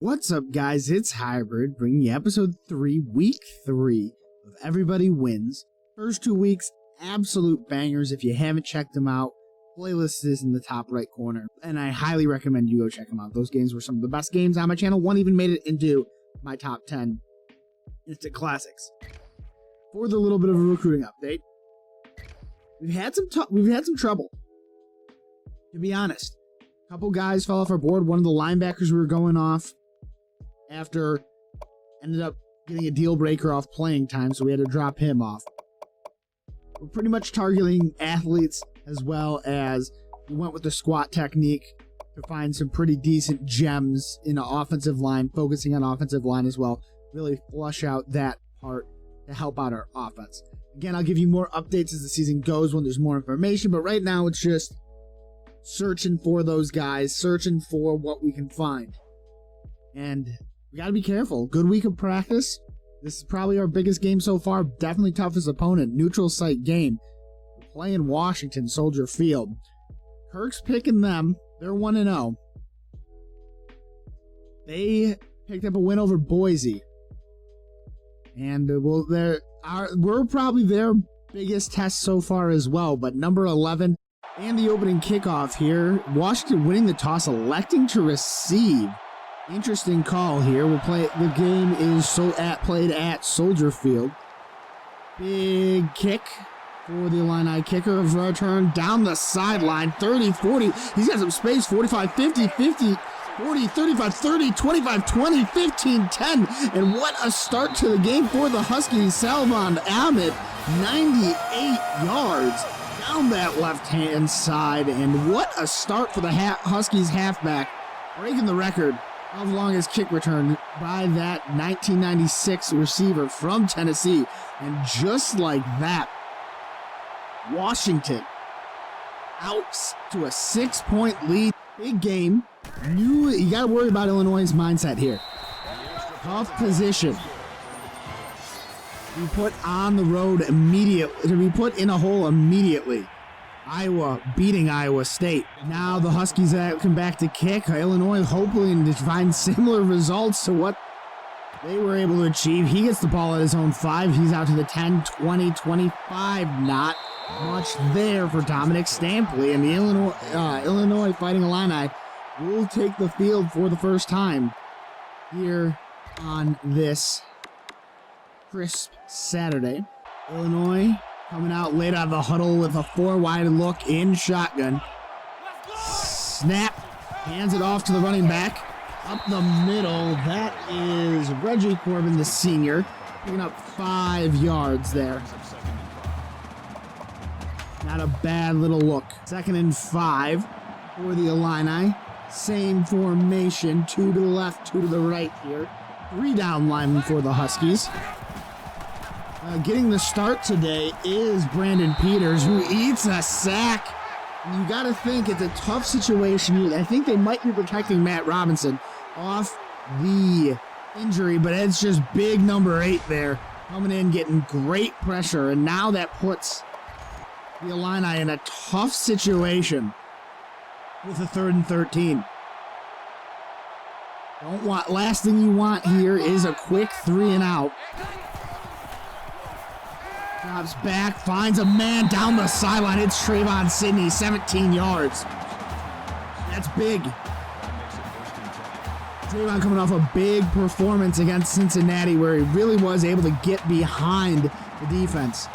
What's up, guys? It's Hybrid, bringing you episode 3, week 3 of Everybody Wins. First 2 weeks, absolute bangers. If you haven't checked them out, playlist is in the top right corner, and I highly recommend you go check them out. Those games were some of the best games on my channel. One even made it into my top 10 instant classics. For the little bit of a recruiting update, we've had some trouble, to be honest. A couple guys fell off our board. One of the linebackers we were going off after ended up getting a deal breaker off playing time, so we had to drop him off. We're pretty much targeting athletes, as well as we went with the squat technique to find some pretty decent gems in the offensive line, focusing on offensive line as well. Really flush out that part to help out our offense. Again, I'll give you more updates as the season goes when there's more information, but right now it's just searching for those guys, searching for what we can find. And we got to be careful. Good week of practice. This is probably our biggest game so far. Definitely toughest opponent. Neutral site game. We're playing Washington, Soldier Field. Kirk's picking them. They're 1-0. They picked up a win over Boise. And we're probably their biggest test so far as well. But number 11 and the opening kickoff here. Washington winning the toss, electing to receive. Interesting call here. The game is played at Soldier Field. Big kick for the Illini kicker of return down the sideline. 30, 40. He's got some space. 45, 50, 50, 40, 35, 30, 25, 20, 15, 10. And what a start to the game for the Huskies. Salvon Ahmed, 98 yards down that left-hand side. And what a start for the Huskies halfback, breaking the record of longest kick return by that 1996 receiver from Tennessee. And just like that, Washington out to a 6-point lead. Big game. You got to worry about Illinois' mindset here. Tough position. We put on the road immediately. We put in a hole immediately. Iowa beating Iowa State. Now the Huskies come back to kick. Illinois hoping to find similar results to what they were able to achieve. He gets the ball at his own 5. He's out to the 10, 20, 25. Not much there for Dominic Stampley. And the Illinois Fighting Illini will take the field for the first time here on this crisp Saturday. Illinois coming out late out of the huddle with a 4-wide look in shotgun. Snap. Hands it off to the running back. Up the middle. That is Reggie Corbin, the senior. Picking up 5 yards there. Not a bad little look. 2nd and 5 for the Illini. Same formation. 2 to the left, 2 to the right here. 3 down linemen for the Huskies. Getting the start today is Brandon Peters, who eats a sack. You got to think it's a tough situation. I think they might be protecting Matt Robinson off the injury, but it's just big number 8 there coming in, getting great pressure, and now that puts the Illini in a tough situation with a 3rd and 13. Last thing you want here is a quick 3 and out. Drops back, finds a man down the sideline. It's Trayvon Sidney, 17 yards. That's big. Trayvon coming off a big performance against Cincinnati where he really was able to get behind the defense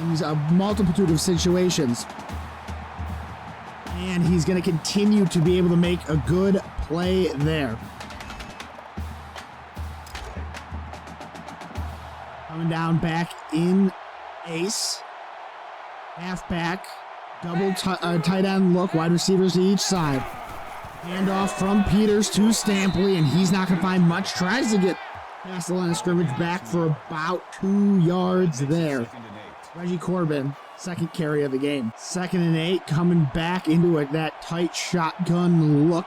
in a multitude of situations. And he's going to continue to be able to make a good play there. Coming down back in ace, halfback, double tight end look, wide receivers to each side. Handoff from Peters to Stampley, and he's not going to find much. Tries to get past the line of scrimmage, back for about 2 yards there. Reggie Corbin, 2nd carry of the game. 2nd and 8, coming back into that tight shotgun look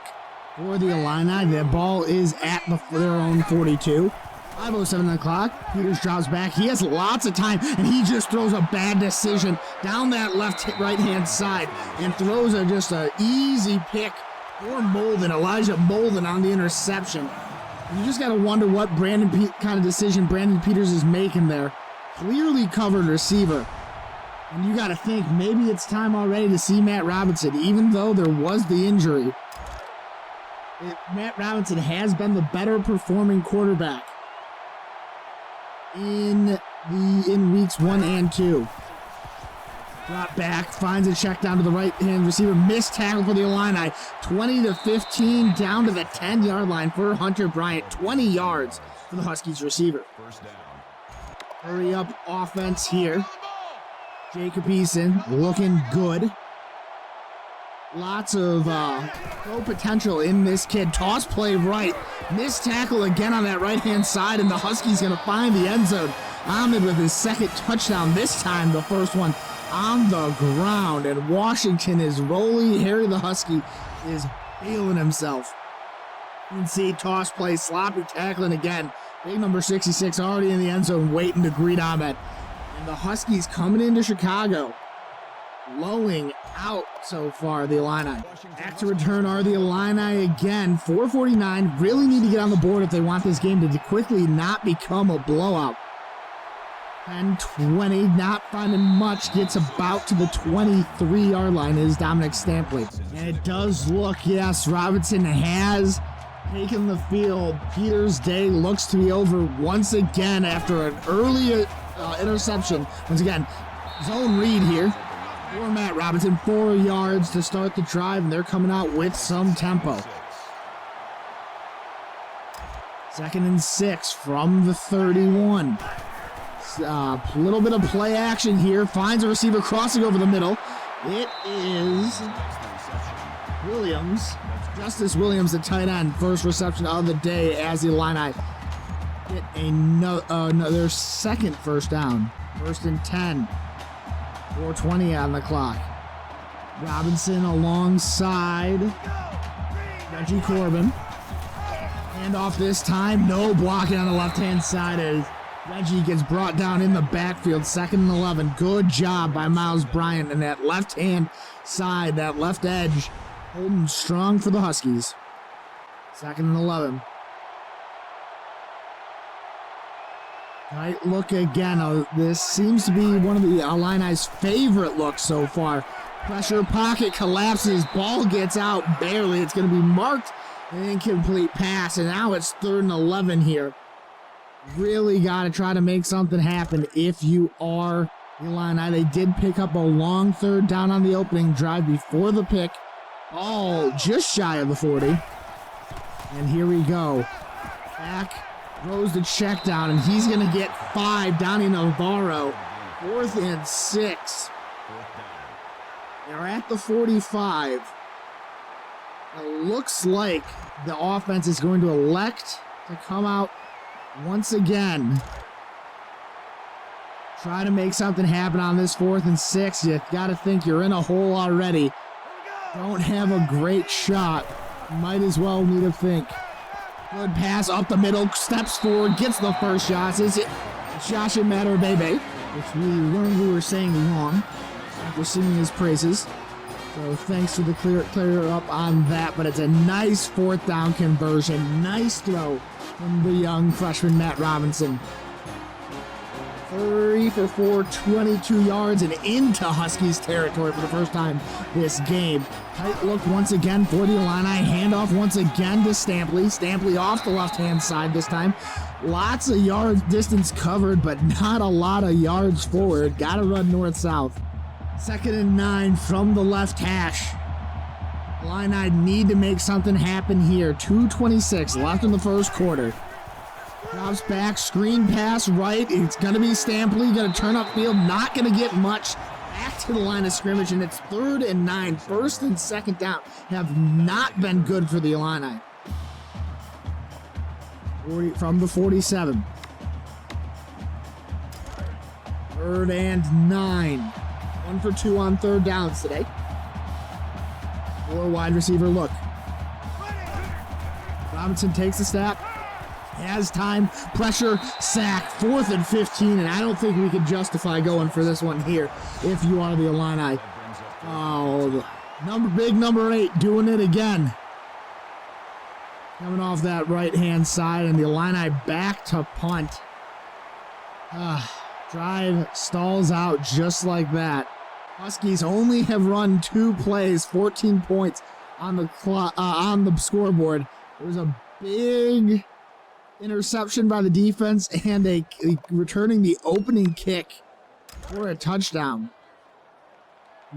for the Illini. The ball is at their own 42. 5:07 on the clock. Peters drops back. He has lots of time, and he just throws a bad decision down that right-hand side and throws just an easy pick for Elijah Molden on the interception. You just got to wonder what kind of decision Brandon Peters is making there. Clearly covered receiver. And you got to think maybe it's time already to see Matt Robinson, even though there was the injury. Matt Robinson has been the better performing quarterback in weeks 1 and 2. Drop back, finds a check down to the right-hand receiver. Missed tackle for the Illini. 20-15 down to the 10-yard line for Hunter Bryant. 20 yards for the Huskies receiver. First down. Hurry up offense here. Jacob Eason looking good. Lots of pro potential in this kid. Toss play right. Missed tackle again on that right-hand side, and the Huskies going to find the end zone. Ahmed with his second touchdown, this time the first one on the ground, and Washington is rolling. Harry the Husky is feeling himself. You can see toss play, sloppy tackling again. Big number 66 already in the end zone waiting to greet Ahmed. And the Huskies coming into Chicago, blowing out so far the Illini. Back to return are the Illini again. 4:49, really need to get on the board if they want this game to quickly not become a blowout. 10-20, not finding much, gets about to the 23-yard line is Dominic Stampley. And it does look, yes, Robinson has taken the field. Peters' day looks to be over once again after an early interception. Once again, zone read here for Matt Robinson. 4 yards to start the drive, and they're coming out with some tempo. 2nd and 6 from the 31. A little bit of play action here. Finds a receiver crossing over the middle. It is Williams. Justice Williams, the tight end. First reception of the day as the Illini get another second first down. 1st and 10. 4:20 on the clock. Robinson alongside Reggie Corbin. Hand off this time. No blocking on the left-hand side as Reggie gets brought down in the backfield. 2nd and 11. Good job by Miles Bryant and that left-hand side, that left edge, holding strong for the Huskies. 2nd and 11. Tight look again. This seems to be one of the Illini's favorite looks so far. Pressure pocket collapses. Ball gets out barely. It's going to be marked an incomplete pass, and now it's 3rd and 11 here. Really got to try to make something happen if you are the Illini. They did pick up a long 3rd down on the opening drive before the pick. Ball just shy of the 40. And here we go. Back throws the check down, and he's going to get 5. Donnie Navarro. 4th and 6. They're at the 45. It looks like the offense is going to elect to come out once again. Try to make something happen on this 4th and 6. You got to think you're in a hole already. Don't have a great shot. Might as well need to think. Good pass up the middle, steps forward, gets the first shot. It's Josh Matter-Bebe, which we learned we were saying wrong after singing his praises. So thanks for the clear up on that, but it's a nice 4th down conversion. Nice throw from the young freshman Matt Robinson. 3 for 4, 22 yards, and into Huskies territory for the first time this game. Tight look once again for the Illini. Handoff once again to Stampley. Stampley off the left-hand side this time. Lots of yards distance covered, but not a lot of yards forward. Got to run north-south. 2nd and 9 from the left hash. Illini need to make something happen here. 2:26 left in the first quarter. Drops back, screen pass right. It's going to be Stampley. Going to turn upfield. Not going to get much. Back to the line of scrimmage, and it's 3rd and 9. 1st and 2nd down have not been good for the Illini. 40 from the 47. 3rd and 9. 1 for 2 on 3rd downs today. 4 wide receiver look. Robinson takes the snap. Has time, pressure, sack, 4th and 15, and I don't think we can justify going for this one here if you are the Illini. Oh, big number 8 doing it again. Coming off that right-hand side, and the Illini back to punt. Drive stalls out just like that. Huskies only have run 2 plays, 14 points on the scoreboard. There was a big interception by the defense and a returning the opening kick for a touchdown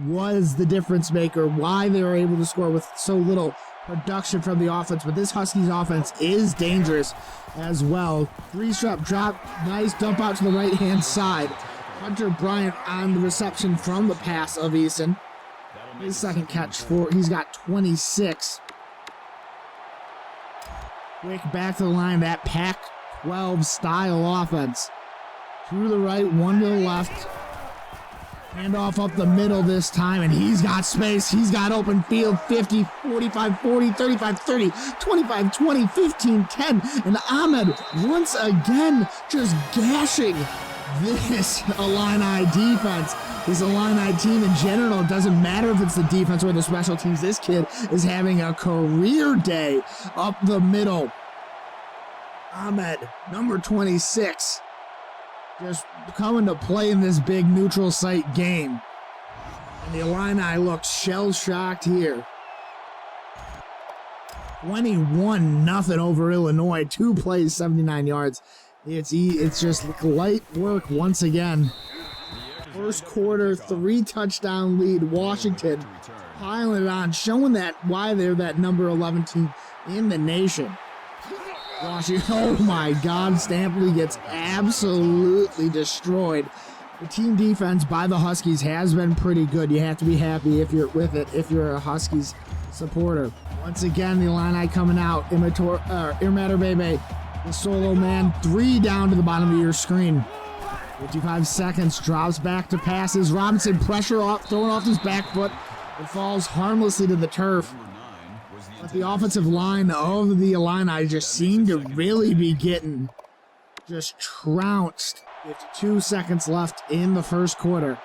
was the difference maker, why they were able to score with so little production from the offense. But this Huskies offense is dangerous as well. 3-step drop, nice dump out to the right-hand side. Hunter Bryant on the reception from the pass of Eason. His second catch he's got 26. Quick back to the line, that Pac-12 style offense. To the right, 1 to the left. Handoff up the middle this time, and he's got space. He's got open field. 50, 45, 40, 35, 30, 25, 20, 15, 10. And Ahmed once again just gashing this Illini defense. This Illini team in general, it doesn't matter if it's the defense or the special teams. This kid is having a career day up the middle. Ahmed, number 26. Just coming to play in this big neutral site game. And the Illini look shell-shocked here. 21-0 over Illinois. 2 plays, 79 yards. It's just light work once again. First quarter, 3 touchdown lead. Washington piling it on, showing that why they're that number 11 team in the nation. Washington, oh my God, Stampley gets absolutely destroyed. The team defense by the Huskies has been pretty good. You have to be happy if you're with it, if you're a Huskies supporter. Once again, the Illini coming out. Irmatter Bebe, the solo man, 3 down to the bottom of your screen. 55 seconds, drops back to passes. Robinson pressure off, throwing off his back foot. It falls harmlessly to the turf. But the offensive line of the Illini just seemed to really be getting just trounced. 52 seconds left in the first quarter.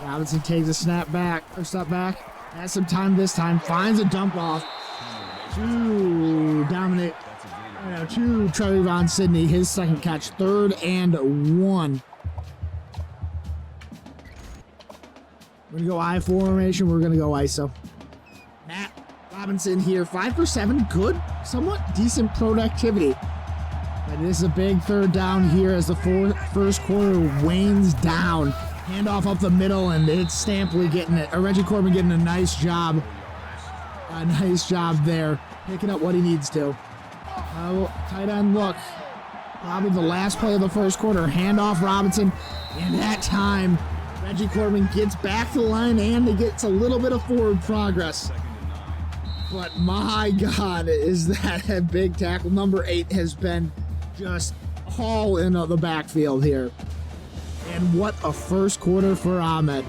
Robinson takes a step back, has some time this time, finds a dump off to Trevon Sidney, his second catch, 3rd and 1. We're gonna go I formation, we're gonna go ISO. Matt Robinson here, 5 for 7, good, somewhat decent productivity. But it is a big 3rd down here as the first quarter wanes down. Handoff up the middle, and it's Stampley getting it, or Reggie Corbin getting a nice job. A nice job there, picking up what he needs to. Tight end look. Probably the last play of the first quarter. Handoff Robinson, and that time Reggie Corbin gets back to the line and he gets a little bit of forward progress. But my God, is that a big tackle. Number 8 has been just all in the backfield here. And what a first quarter for Ahmed.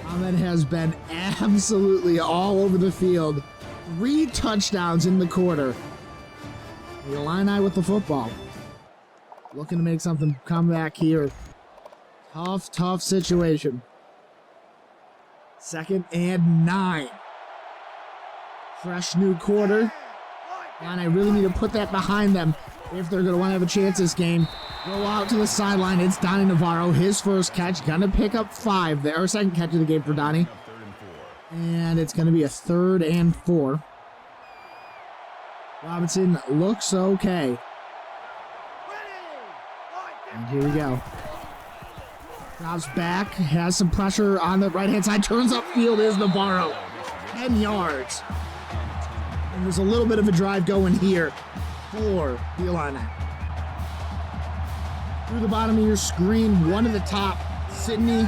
Ahmed has been absolutely all over the field. 3 touchdowns in the quarter. The Illini with the football. Looking to make something come back here. Tough situation. 2nd and 9. Fresh new quarter. And I really need to put that behind them if they're going to want to have a chance this game. Go out to the sideline. It's Donnie Navarro. His first catch. Going to pick up 5 there. Or second catch of the game for Donnie. And it's going to be a 3rd and 4. Robinson looks okay. And here we go. Drops back. Has some pressure on the right-hand side. Turns upfield is Navarro. 10 yards. And there's a little bit of a drive going here for the Illini. Through the bottom of your screen, 1 to the top. Sidney,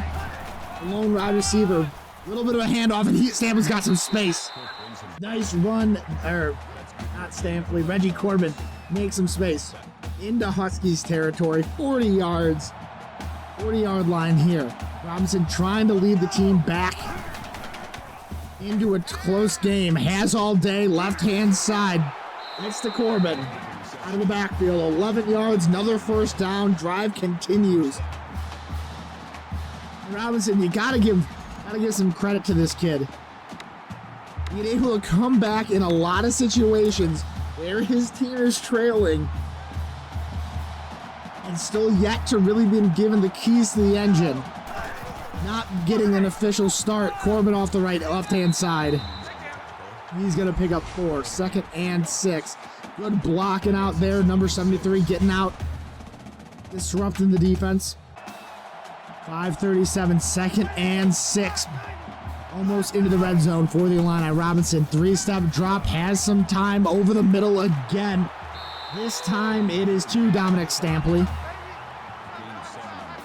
the lone wide receiver. A little bit of a handoff, and Stampley's got some space. Nice run, not Stampley, Reggie Corbin makes some space. Into Huskies territory, 40 yards. 40-yard line here. Robinson trying to lead the team back into a close game. Has all day, left-hand side. It's to Corbin. Out of the backfield, 11 yards, another first down. Drive continues. Robinson, you gotta give some credit to this kid. Being able to come back in a lot of situations There his team is trailing. And still yet to really been given the keys to the engine. Not getting an official start. Corbin off the left-hand side. He's going to pick up 4. 2nd and 6. Good blocking out there. Number 73 getting out. Disrupting the defense. 5:37. 2nd and 6. Almost into the red zone for the Illini. Robinson, 3-step drop. Has some time over the middle again. This time it is to Dominic Stampley.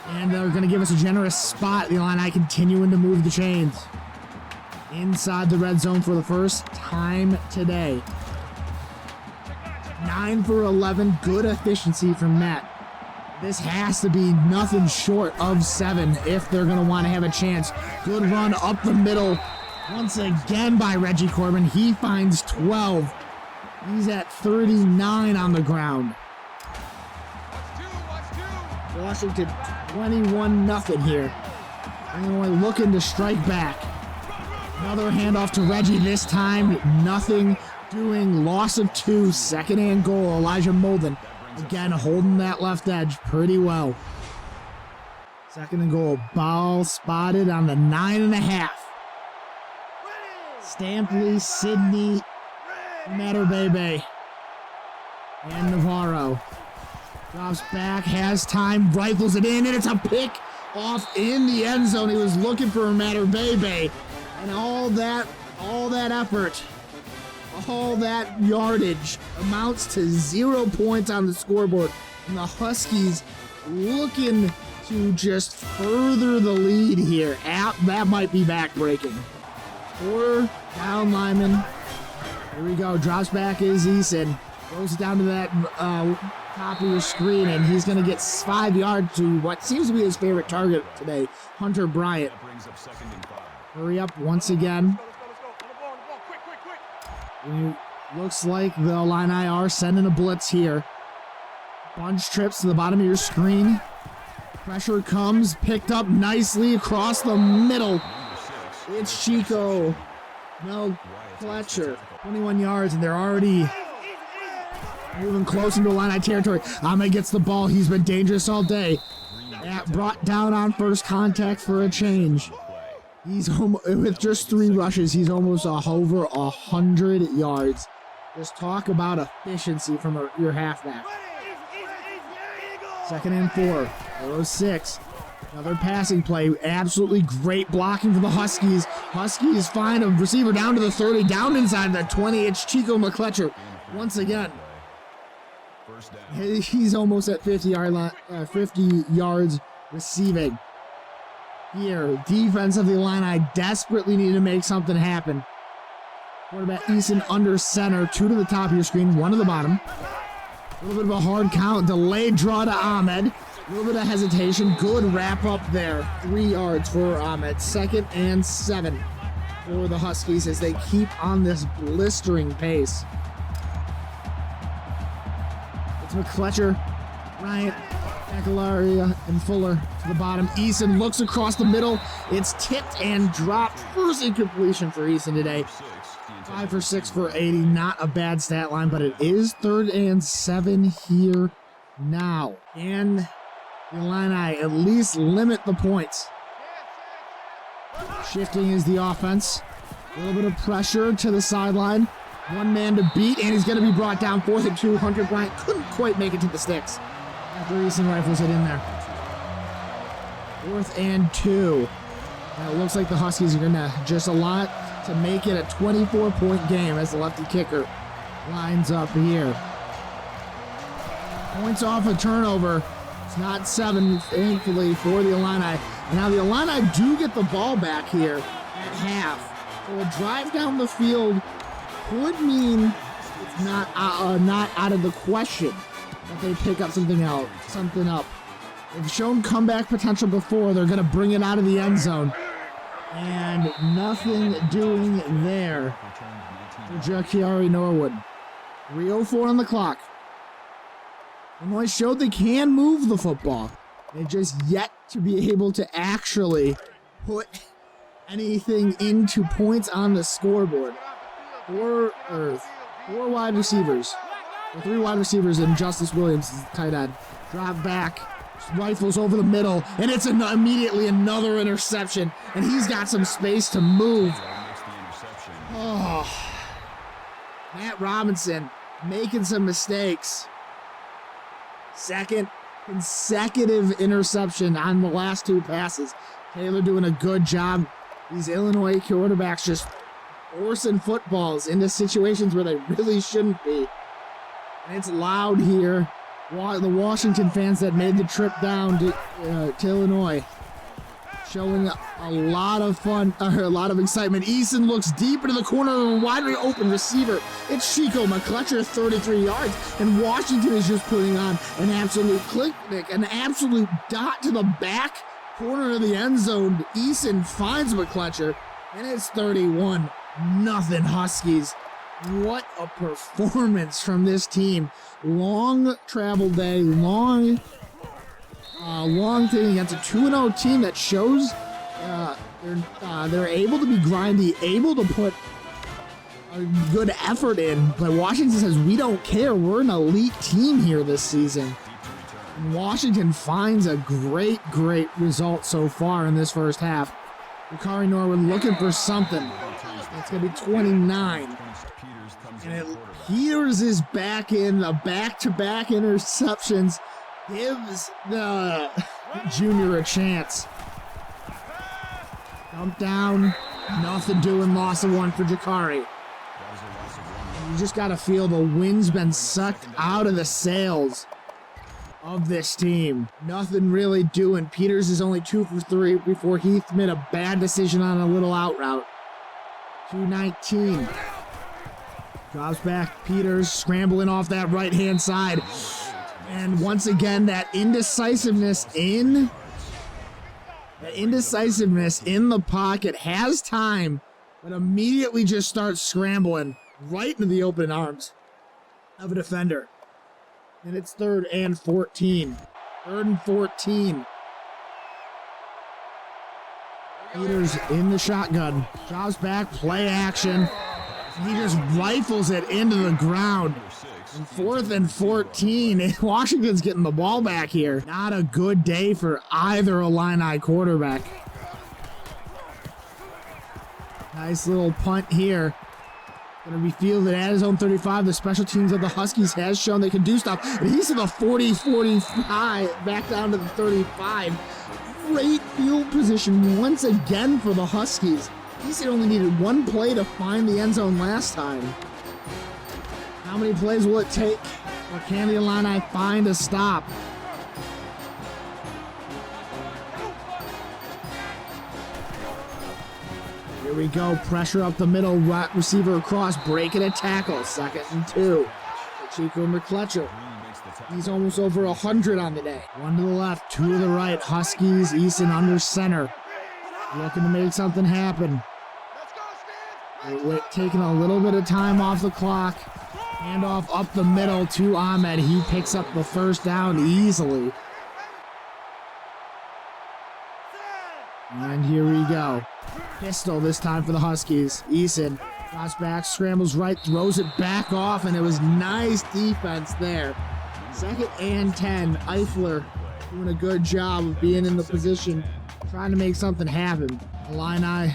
And they're going to give us a generous spot. The Illini continuing to move the chains. Inside the red zone for the first time today. 9 for 11. Good efficiency from Matt. This has to be nothing short of 7 if they're going to want to have a chance. Good run up the middle. Once again by Reggie Corbin. He finds 12. He's at 39 on the ground. Washington 21-0 here. Illinois looking to strike back. Another handoff to Reggie. This time, nothing doing. Loss of 2. 2nd and goal. Elijah Molden again holding that left edge pretty well. 2nd and goal. Ball spotted on the 9.5. Stampley, Sidney, Matterbebe, and Navarro. Drops back, has time, rifles it in, and it's a pick off in the end zone. He was looking for Matterbebe, and all that effort, all that yardage amounts to 0 points on the scoreboard. And the Huskies looking to just further the lead here. That might be backbreaking. 4 down linemen. Here we go. Drops back is Eason. Goes down to that top of your screen, and he's going to get 5 yards to what seems to be his favorite target today, Hunter Bryant. Hurry up once again. Looks like the Illini are sending a blitz here. Bunch trips to the bottom of your screen. Pressure comes, picked up nicely across the middle. It's Chico. No, Fletcher. 21 yards, and they're already moving close into Illini territory. Ahmed gets the ball. He's been dangerous all day. Brought down on first contact for a change. He's with just 3 rushes. He's almost over 100 yards. Just talk about efficiency from your halfback. 2nd and 4. 06. Another passing play. Absolutely great blocking for the Huskies. Huskies find a receiver down to the 30, down inside the 20. It's Chico McCletcher once again. He's almost at 50 yards receiving. Here, defense of the Illini desperately need to make something happen. Quarterback Eason under center, 2 to the top of your screen, 1 to the bottom. A little bit of a hard count, delayed draw to Ahmed. A little bit of hesitation, good wrap up there. 3 yards for Ahmed. 2nd and 7 for the Huskies as they keep on this blistering pace. It's McCletcher, Bryant, Bacalaria, and Fuller to the bottom. Eason looks across the middle. It's tipped and dropped. First incompletion for Eason today. 5 for 6 for 80. Not a bad stat line, but it is 3rd and 7 here now. And the Illini at least limit the points. Shifting is the offense. A little bit of pressure to the sideline. 1 man to beat, and he's going to be brought down. 4th and 2. Hunter Bryant couldn't quite make it to the sticks after Eason rifles it in there. 4th and 2. Now it looks like the Huskies are going to just a lot to make it a 24-point game as the lefty kicker lines up here. Points off a turnover. It's not 7, thankfully, for the Illini. Now the Illini do get the ball back here at half. So a drive down the field would mean it's not out of the question that they pick up something up. They've shown comeback potential before. They're going to bring it out of the end zone. And nothing doing there for Jakiari Norwood. 3:04 on the clock. Illinois showed they can move the football. They just yet to be able to actually put anything into points on the scoreboard. 4 wide receivers. The 3 wide receivers and Justice Williams is the tight end. Drop back, rifles over the middle, and it's immediately another interception, and he's got some space to move. Oh, Matt Robinson making some mistakes. Second consecutive interception on the last 2 passes. Taylor doing a good job. These Illinois quarterbacks just forcing footballs into situations where they really shouldn't be. And it's loud here. The Washington fans that made the trip down to Illinois showing a lot of fun, a lot of excitement. Eason looks deep into the corner of a wide open receiver. It's Chico McCletcher, 33 yards, and Washington is just putting on an absolute clinic, an absolute dot to the back corner of the end zone. Eason finds McCletcher, and it's 31-0 Huskies. What a performance from this team. Long travel day, long thing against a 2-0 team that shows they're able to be grindy, able to put a good effort in. But Washington says, we don't care. We're an elite team here this season. And Washington finds a great result so far in this first half. Bakari Norwood looking for something. It's going to be 29. And Peters is back in. The back-to-back interceptions gives the junior a chance. Dump down. Nothing doing. Loss of 1 for Jakari. You just got to feel the wind's been sucked out of the sails of this team. Nothing really doing. Peters is only 2 for 3 before Heath made a bad decision on a little out route. 2:19. Drops back. Peters scrambling off that right-hand side. And once again, that indecisiveness in the pocket, has time, but immediately just starts scrambling right into the open arms of a defender. And it's 3rd and 14. 3rd and 14. Peters in the shotgun. Drops back, play action. He just rifles it into the ground. And 4th and 14. Washington's getting the ball back here. Not a good day for either Illini quarterback. Nice little punt here. Going to be fielded at his own 35. The special teams of the Huskies has shown they can do stuff. And he's to the 40-45, back down to the 35. Great field position once again for the Huskies. He said only needed 1 play to find the end zone last time. How many plays will it take? Or can the Illini find a stop? Here we go. Pressure up the middle. Right receiver across. Breaking a tackle. 2nd and 2. For Chico McCletcher. He's almost over 100 on the day. 1 to the left. 2 to the right. Huskies. Easton under center. Looking to make something happen. Taking a little bit of time off the clock. Handoff up the middle to Ahmed. He picks up the first down easily. And here we go. Pistol this time for the Huskies. Eason drops back, scrambles right, throws it back off, and it was nice defense there. 2nd and 10. Eifler doing a good job of being in the position, trying to make something happen. Illini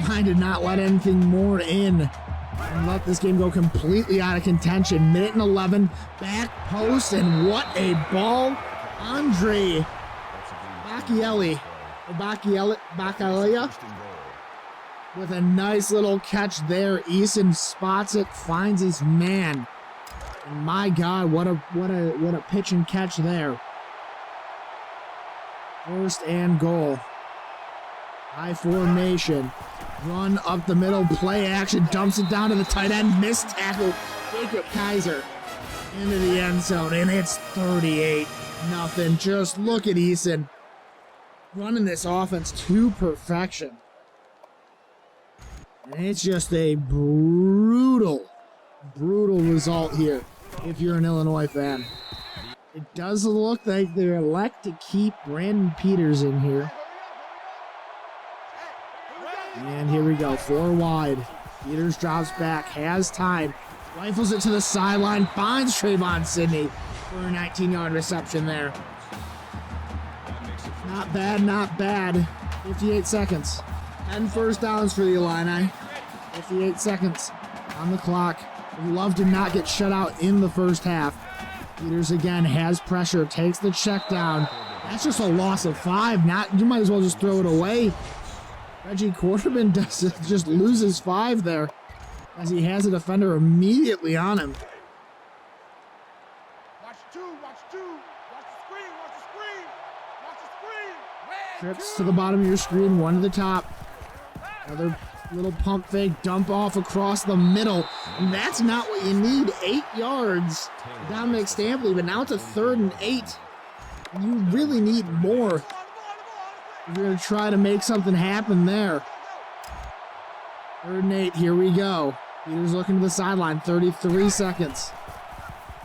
trying to not let anything more in and let this game go completely out of contention. 1:11, back post, and what a ball. Andre Bacchialia with a nice little catch there. Eason spots it, finds his man. And my God, what a pitch and catch there. 1st and goal. High formation. Run up the middle, play action, dumps it down to the tight end, missed tackle, Jacob Kaiser into the end zone, and it's 38-0. Just look at Eason running this offense to perfection. And it's just a brutal result here if you're an Illinois fan. It does look like they elect to keep Brandon Peters in here. And here we go, 4 wide. Peters drops back, has time. Rifles it to the sideline, finds Trayvon Sidney for a 19-yard reception there. Not bad, not bad. 58 seconds. 10 first downs for the Illini. 58 seconds on the clock. Would love to not get shut out in the first half. Peters again has pressure, takes the check down. That's just a loss of 5. You might as well just throw it away. Reggie Quarterman just loses 5 there as he has a defender immediately on him. Watch two. Watch the screen. Trips to the bottom of your screen, one to the top. Another little pump fake, dump off across the middle. And that's not what you need. 8 yards. Dominic Stampley, but now it's a 3rd and 8. You really need more if you're going to try to make something happen there. 3rd and 8, here we go. Peters looking to the sideline, 33 seconds.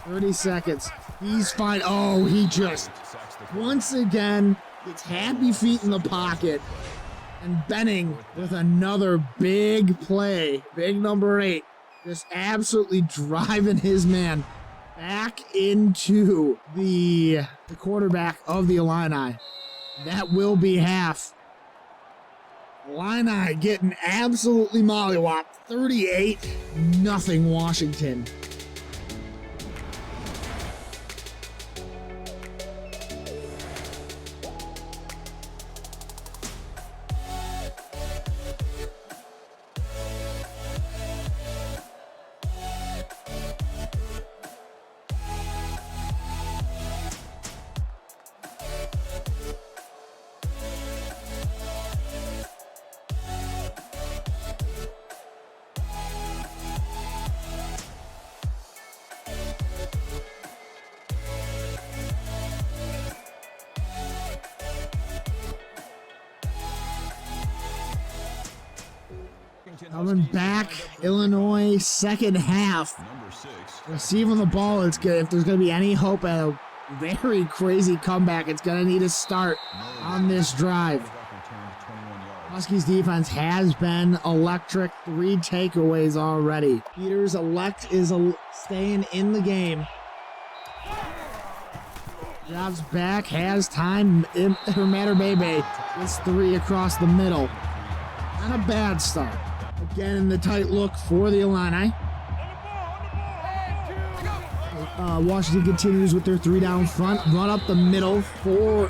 30 seconds. He's fine. Oh, he just, once again, gets happy feet in the pocket. And Benning with another big play. Big number 8. Just absolutely driving his man back into the quarterback of the Illini. That will be half. Illini getting absolutely mollywopped. 38-0 Washington. Coming back, Illinois, second half. Receiving the ball, it's good. If there's going to be any hope at a very crazy comeback, it's going to need a start on this drive. Huskies defense has been electric. 3 takeaways already. Peters is staying in the game. Jobs back, has time. Hermatter Bebe gets 3 across the middle. Not a bad start. Again in the tight look for the Illini. Washington continues with their 3 down front. Run up the middle for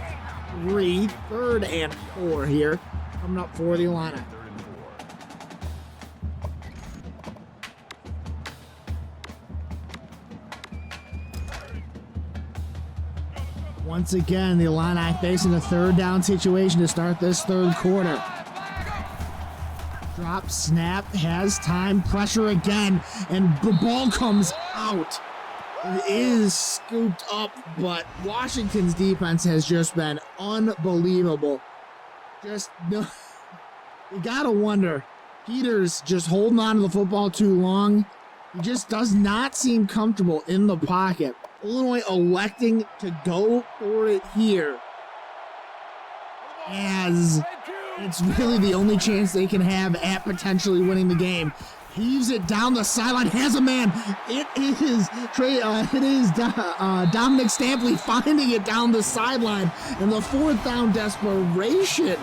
3. 3rd and 4 here. Coming up for the Illini. Once again, the Illini facing a 3rd down situation to start this 3rd quarter. Drop, snap, has time, pressure again, and the ball comes out. It is scooped up, but Washington's defense has just been unbelievable. You gotta wonder, Peters just holding on to the football too long. He just does not seem comfortable in the pocket. Illinois electing to go for it here, as it's really the only chance they can have at potentially winning the game. Heaves it down the sideline, has a man. It is Dominic Stampley finding it down the sideline, and the 4th down desperation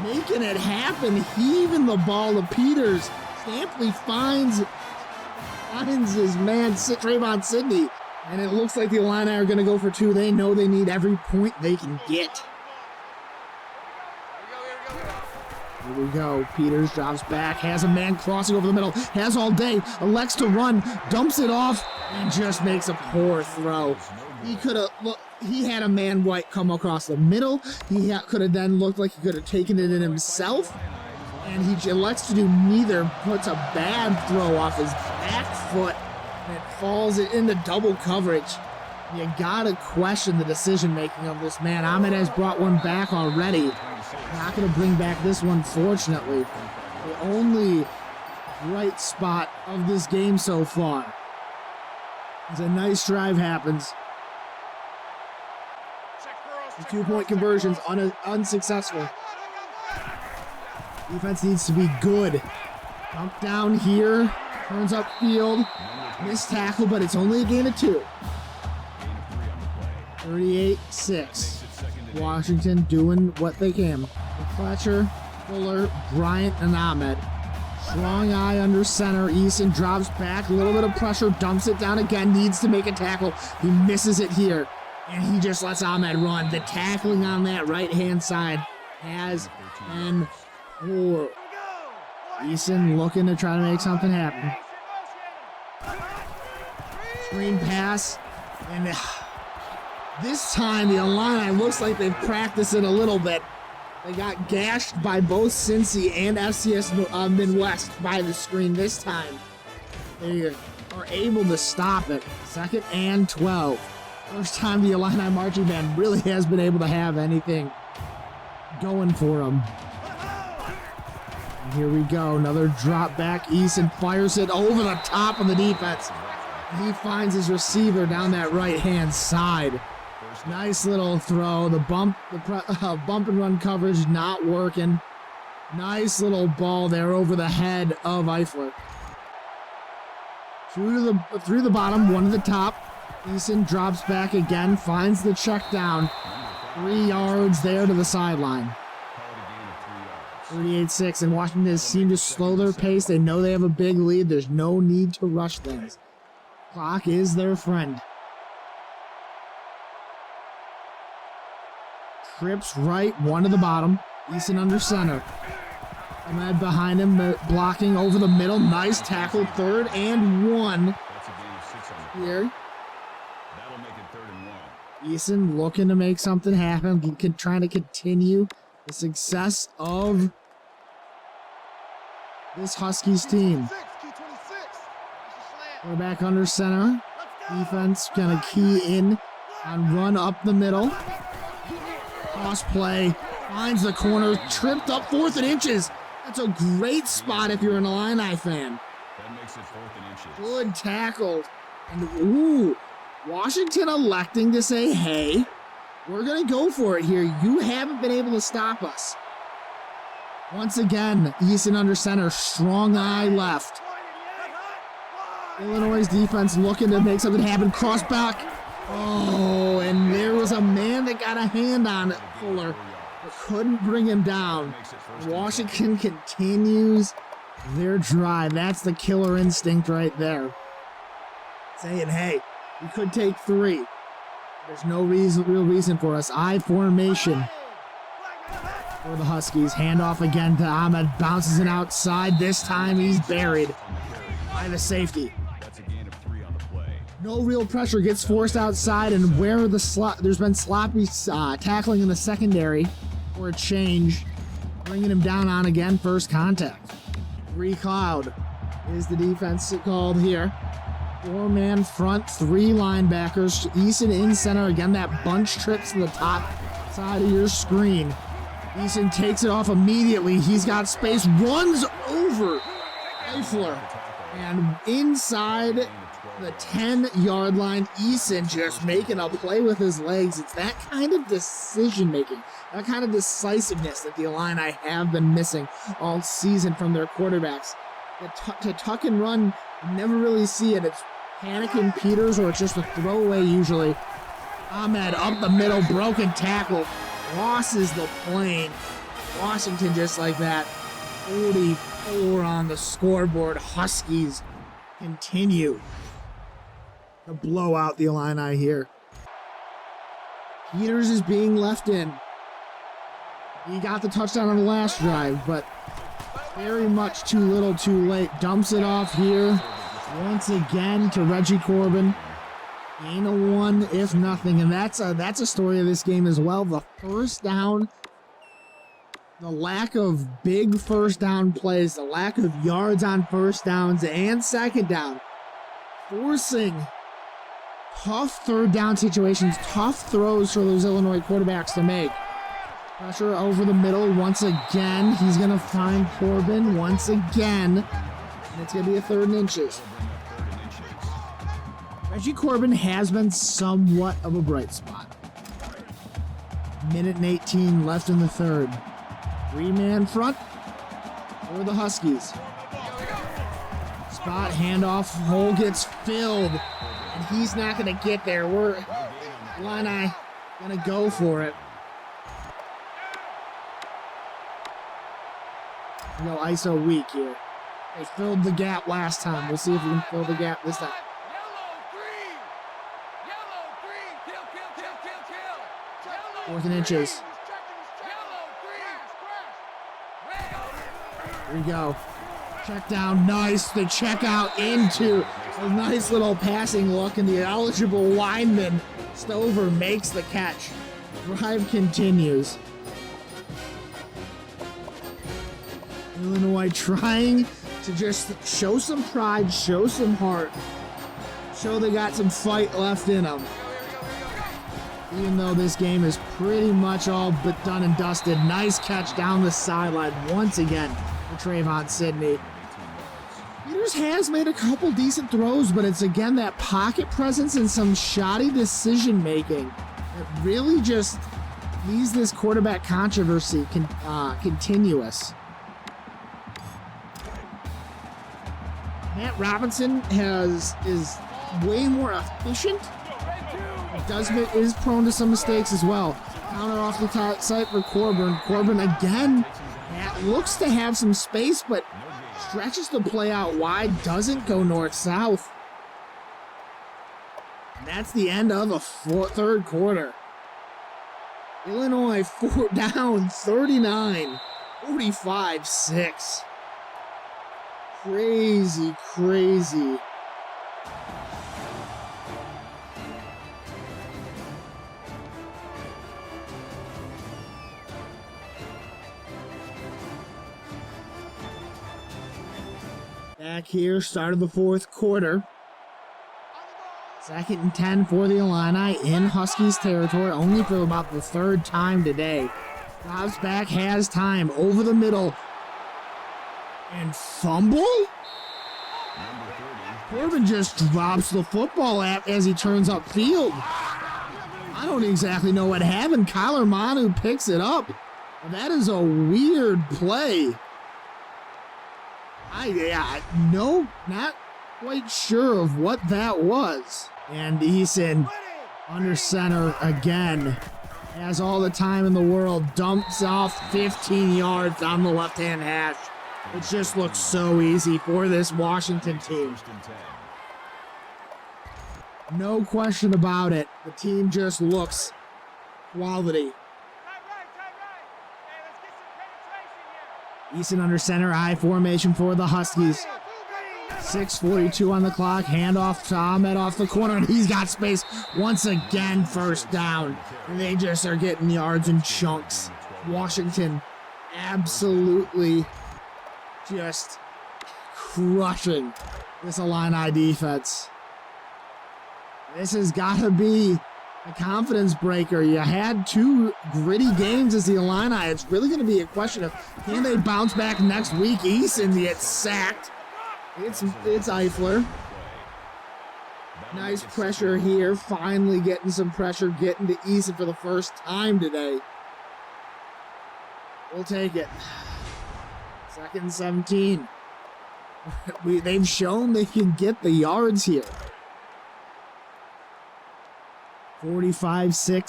making it happen, heaving the ball to Peters. Stampley finds his man Trayvon Sidney, and it looks like the Illini are going to go for 2. They know they need every point they can get. Here we go. Peters drops back, has a man crossing over the middle, has all day, elects to run, dumps it off, and just makes a poor throw. He had a man white come across the middle. He could have then looked like he could have taken it in himself, and he elects to do neither. Puts a bad throw off his back foot, and it falls into double coverage. You gotta question the decision making of this man. Ahmed has brought one back already. Not going to bring back this one, fortunately. The only bright spot of this game so far. As a nice drive happens. The 2-point conversions unsuccessful. Defense needs to be good. Jump down here. Turns upfield. Missed tackle, but it's only a gain of 2. 38-6. Washington doing what they can. Fletcher, Fuller, Bryant, and Ahmed. Strong eye under center. Eason drops back. A little bit of pressure. Dumps it down again. Needs to make a tackle. He misses it here. And he just lets Ahmed run. The tackling on that right-hand side has been poor. Eason looking to try to make something happen. Screen pass. And this time the Illini looks like they've practiced it a little bit. They got gashed by both Cincy and FCS Midwest by the screen this time. They are able to stop it. 2nd and 12. First time the Illini marching band really has been able to have anything going for them. And here we go. Another drop back. Eason fires it over the top of the defense. He finds his receiver down that right-hand side. Nice little throw. The bump and run coverage not working. Nice little ball there over the head of Eifler. Through the bottom, one to the top. Eason drops back again, finds the check down. 3 yards there to the sideline. 38-6, and Washington seemed to slow their pace. They know they have a big lead. There's no need to rush things. Clock is their friend. Trips right, one to the bottom. Eason under center. Ahmed behind him, blocking over the middle. Nice tackle, 3rd and 1. Here. Eason looking to make something happen, trying to continue the success of this Huskies team. We're back under center. Defense gonna key in on run up the middle. Cross play, finds the corner, tripped up 4th and inches. That's a great spot if you're an Illini fan. That makes it 4th and inches. Good tackle. And Washington electing to say, hey, we're going to go for it here. You haven't been able to stop us. Once again, Eason under center, strong eye left. Illinois' defense looking to make something happen. Cross back. Oh, and there was a man that got a hand on it, Fuller, but couldn't bring him down. Washington continues their drive. That's the killer instinct right there. Saying, hey, we could take 3. There's no real reason for us. I formation for the Huskies. Handoff again to Ahmed. Bounces it outside. This time he's buried by the safety. No real pressure, gets forced outside, and where there's been sloppy tackling in the secondary for a change, bringing him down on again, first contact. 3 Cloud is the defense called here. 4-man front, 3 linebackers. Eason in center, again that bunch trips to the top side of your screen. Eason takes it off immediately. He's got space, runs over Eifler, and inside the 10-yard line, Eason just making a play with his legs. It's that kind of decision-making, that kind of decisiveness that the Illini have been missing all season from their quarterbacks. To tuck and run, you never really see it. It's Hannigan, Peters, or it's just a throwaway usually. Ahmed up the middle, broken tackle, crosses the plane. Washington just like that. 44 on the scoreboard. Huskies continue to blow out the Illini here. Peters is being left in. He got the touchdown on the last drive, but very much too little too late. Dumps it off here once again to Reggie Corbin. Gain of 1, if nothing, and that's a story of this game as well. The first down, the lack of big first down plays, the lack of yards on first downs and second down, forcing tough third down situations, tough throws for those Illinois quarterbacks to make. Pressure over the middle once again. He's going to find Corbin once again. And it's going to be a 3rd and inches. Reggie Corbin has been somewhat of a bright spot. 1:18 left in the 3rd. 3-man front for the Huskies. Spot, handoff, hole gets filled. And he's not going to get there. Illini going to go for it. We go ISO weak here. They filled the gap last time. We'll see if we can fill the gap this time. Fourth and inches. Here we go. Check down, nice. The check out into a nice little passing look, and the eligible lineman, Stover, makes the catch. Drive continues. Illinois trying to just show some pride, show some heart, show they got some fight left in them. Even though this game is pretty much all but done and dusted. Nice catch down the sideline once again for Trayvon Sidney. Peters has made a couple decent throws, but it's again that pocket presence and some shoddy decision making that really just leaves this quarterback controversy continuous. Matt Robinson is way more efficient. Is prone to some mistakes as well. Counter off the top side for Corbin. Corbin again looks to have some space, but stretches the play out wide, doesn't go north-south. That's the end of the third quarter. Illinois down 39, 45-6. Crazy, crazy. Back here, start of the fourth quarter. 2nd and 10 for the Illini in Huskies territory, only for about the third time today. Drops back, has time, over the middle. And fumble? Corbin just drops the football as he turns upfield. I don't exactly know what happened. Kyler Manu picks it up. That is a weird play. No, not quite sure of what that was. And Eason under center again. Has all the time in the world. Dumps off 15 yards on the left-hand hash. It just looks so easy for this Washington team. No question about it. The team just looks quality. Easton under center, I formation for the Huskies. 6:42 on the clock, handoff to Ahmed off the corner, and he's got space. Once again, first down. And they just are getting yards in chunks. Washington absolutely just crushing this Illini defense. This has got to be a confidence breaker. You had two gritty games as the Illini. It's really going to be a question of can they bounce back next week? Eason gets sacked. It's Eifler. Nice pressure here. Finally getting some pressure, getting to Eason for the first time today. We'll take it. 2nd and 17. They've shown they can get the yards here. 45-6,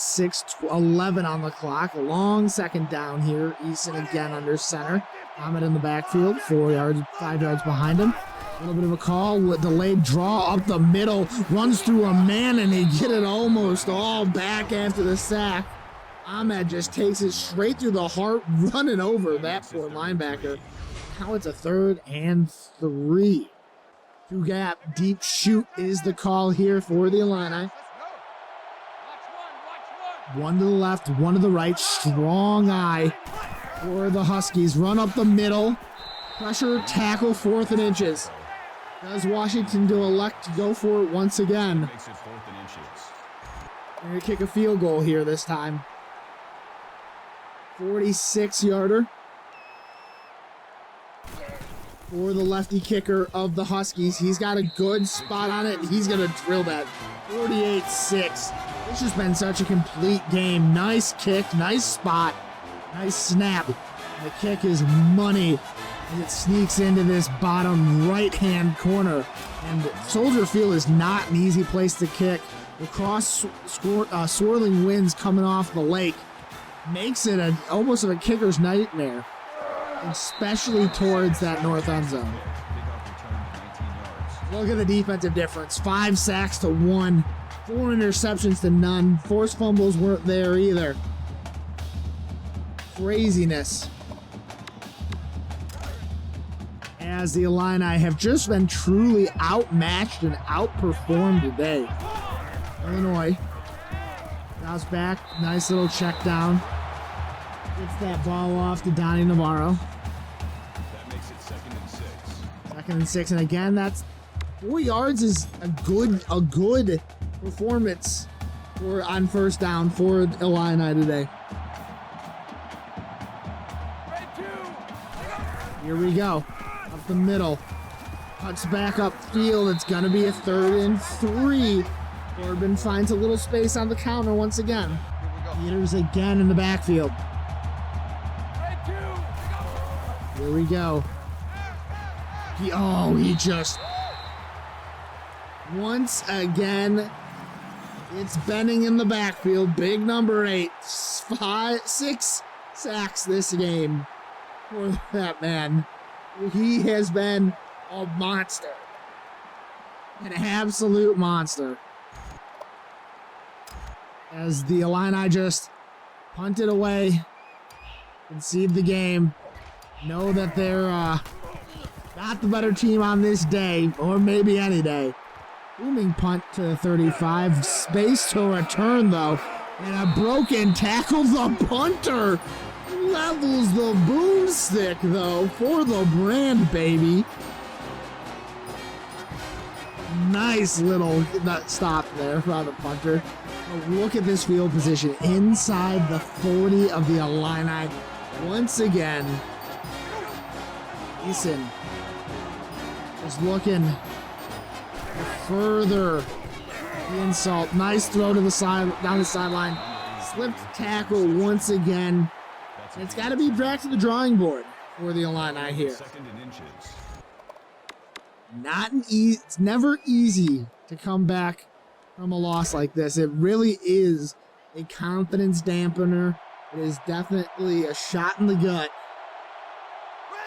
6-11 on the clock. A long second down here. Eason again under center. Ahmed in the backfield, 5 yards behind him. A little bit of a call, delayed draw up the middle, runs through a man, and they get it almost all back after the sack. Ahmed just takes it straight through the heart, running over that poor linebacker. Now it's a 3rd and 3. Two gap, deep shoot is the call here for the Illini. One to the left, one to the right. Strong eye for the Huskies. Run up the middle. Pressure, tackle, 4th and inches. Does Washington elect to go for it once again? They're going to kick a field goal here this time. 46-yarder for the lefty kicker of the Huskies. He's got a good spot on it, and he's going to drill that. 48-6. It's just been such a complete game. Nice kick, nice spot, nice snap. The kick is money. as it sneaks into this bottom right-hand corner. And Soldier Field is not an easy place to kick. The swirling winds coming off the lake makes it almost a kicker's nightmare, especially towards that north end zone. Look at the defensive difference. 5 sacks to 1. 4 interceptions to none. Forced fumbles weren't there either. Craziness. As the Illini have just been truly outmatched and outperformed today. Illinois bounce back. Nice little check down. Gets that ball off to Donnie Navarro. That makes it 2nd and 6. 2nd and 6. And again, that's 4 yards is a good performance on first down for Illini today. Here we go. Up the middle. Cuts back upfield. It's going to be a 3rd and 3. Corbin finds a little space on the counter once again. Peters again in the backfield. Here we go. He just... Once again, it's Benning in the backfield. Big number 8. 6 sacks this game for that man. He has been a monster. An absolute monster. As the Illini just punted away, concede the game, know that they're not the better team on this day, or maybe any day. Booming punt to 35. Space to return, though. And a broken tackle. The punter levels the boomstick, though, for the brand, baby. Nice little stop there from the punter. But look at this field position. Inside the 40 of the Illini. Once again, Eason is looking further the insult. Nice throw to the side, down the sideline. Slipped tackle once again. It's got to be back to the drawing board for the Illini here. 2nd and inches. It's never easy to come back from a loss like this. It really is a confidence dampener. It is definitely a shot in the gut.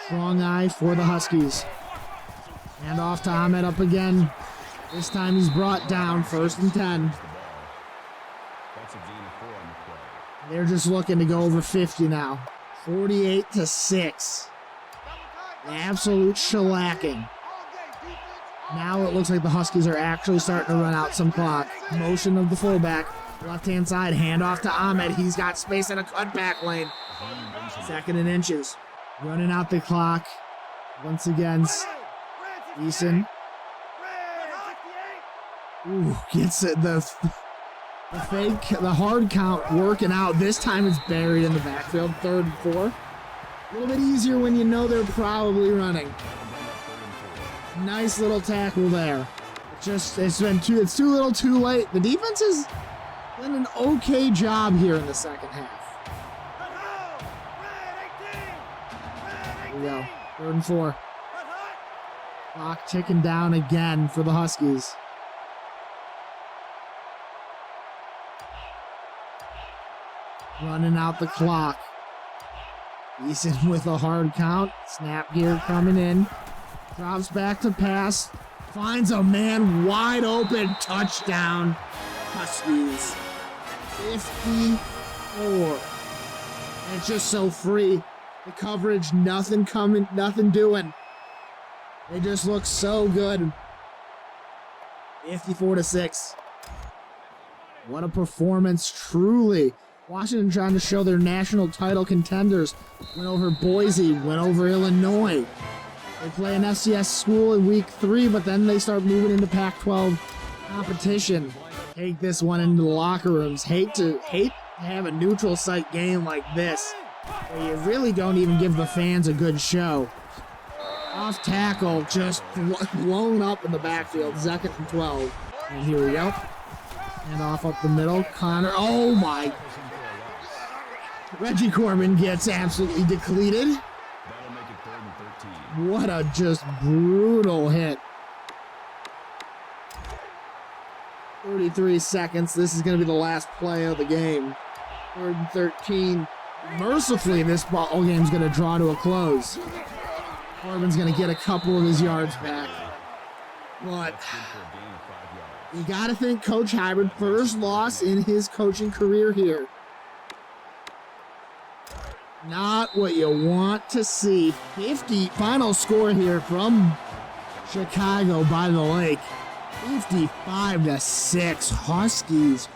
Strong eye for the Huskies. Hand off to Ahmed up again. This time he's brought down, 1st and 10. That's a gain of 4 on the play. They're just looking to go over 50 now. 48-6. An absolute shellacking. Now it looks like the Huskies are actually starting to run out some clock. Motion of the fullback. Left-hand side, handoff to Ahmed. He's got space in a cutback lane. 2nd and inches. Running out the clock. Once again, Eason. Ooh, gets it. The fake, the hard count working out. This time it's buried in the backfield. 3rd and 4. A little bit easier when you know they're probably running. Nice little tackle there. It's too little too late. The defense has done an okay job here in the second half. Here we go. 3rd and 4. Clock ticking down again for the Huskies. Running out the clock. Eason with a hard count. Snap here coming in. Drops back to pass. Finds a man wide open. Touchdown. Huskies. 54. And it's just so free. The coverage, nothing coming, nothing doing. They just look so good. 54-6. What a performance, truly. Washington trying to show their national title contenders. Went over Boise, went over Illinois. They play an FCS school in week 3, but then they start moving into Pac-12 competition. Take this one into the locker rooms. Hate to have a neutral site game like this, where you really don't even give the fans a good show. Off tackle, just blown up in the backfield. 2nd and 12. And here we go. And off up the middle. Connor. Oh my. Reggie Corbin gets absolutely depleted. That'll make it 3rd and 13. What a just brutal hit. 33 seconds. This is going to be the last play of the game. 3rd and 13. Mercifully, this ball game's going to draw to a close. Corbin's going to get a couple of his yards back. But you got to think Coach Hybrid, first loss in his coaching career here. Not what you want to see. 50 final score here from Chicago by the Lake. 55-6. Huskies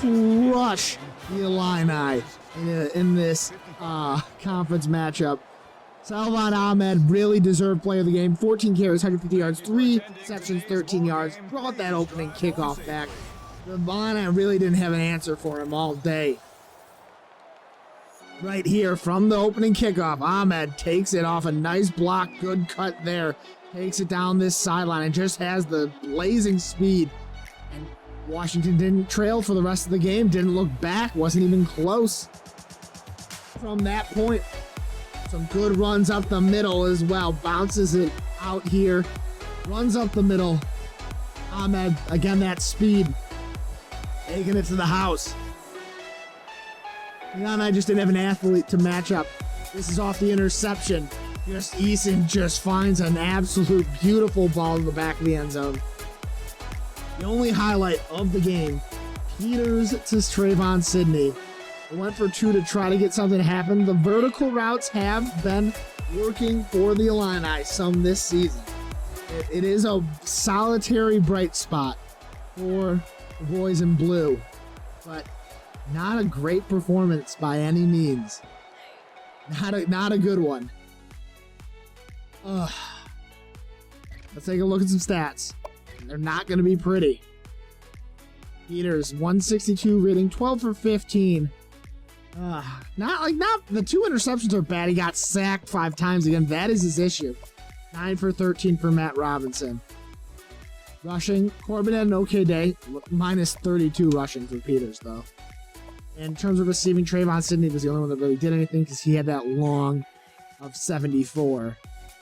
crush the Illini in this conference matchup. Salvan Ahmed really deserved player of the game. 14 carries, 150 yards, 3 receptions, 13 yards. Brought that opening kickoff back. The Illini really didn't have an answer for him all day. Right here from the opening kickoff, Ahmed takes it off a nice block. Good cut there. Takes it down this sideline and just has the blazing speed. And Washington didn't trail for the rest of the game. Didn't look back. Wasn't even close from that point. Some good runs up the middle as well. Bounces it out here. Runs up the middle. Ahmed, again, that speed. Taking it to the house. I just didn't have an athlete to match up. This is off the interception. Just Eason just finds an absolute beautiful ball in the back of the end zone. The only highlight of the game, Peters to Trayvon Sidney. They went for 2 to try to get something to happen. The vertical routes have been working for the Illini some this season. It is a solitary bright spot for the boys in blue, but not a great performance by any means. Not a good one. Let's take a look at some stats. They're not going to be pretty. Peters, 162 rating, 12 for 15. Not the 2 interceptions are bad. He got sacked 5 times again. That is his issue. 9 for 13 for Matt Robinson. Rushing, Corbin had an okay day. Minus 32 rushing for Peters, though. In terms of receiving, Trayvon Sidney was the only one that really did anything because he had that long of 74.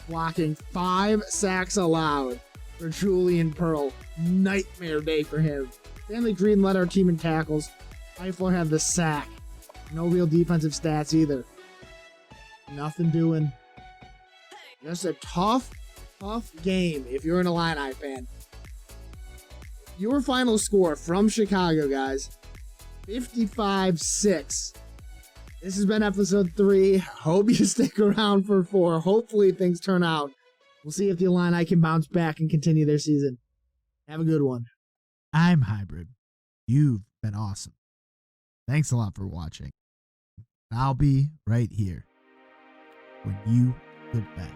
Blocking, 5 sacks allowed for Julian Pearl. Nightmare day for him. Stanley Green led our team in tackles. Eifler had the sack. No real defensive stats either. Nothing doing. Just a tough game if you're an Illini fan. Your final score from Chicago, guys. 55-6. This has been episode 3. Hope you stick around for 4. Hopefully things turn out. We'll see if the Illini can bounce back and continue their season. Have a good one. I'm Hybrid. You've been awesome. Thanks a lot for watching. I'll be right here when you get back.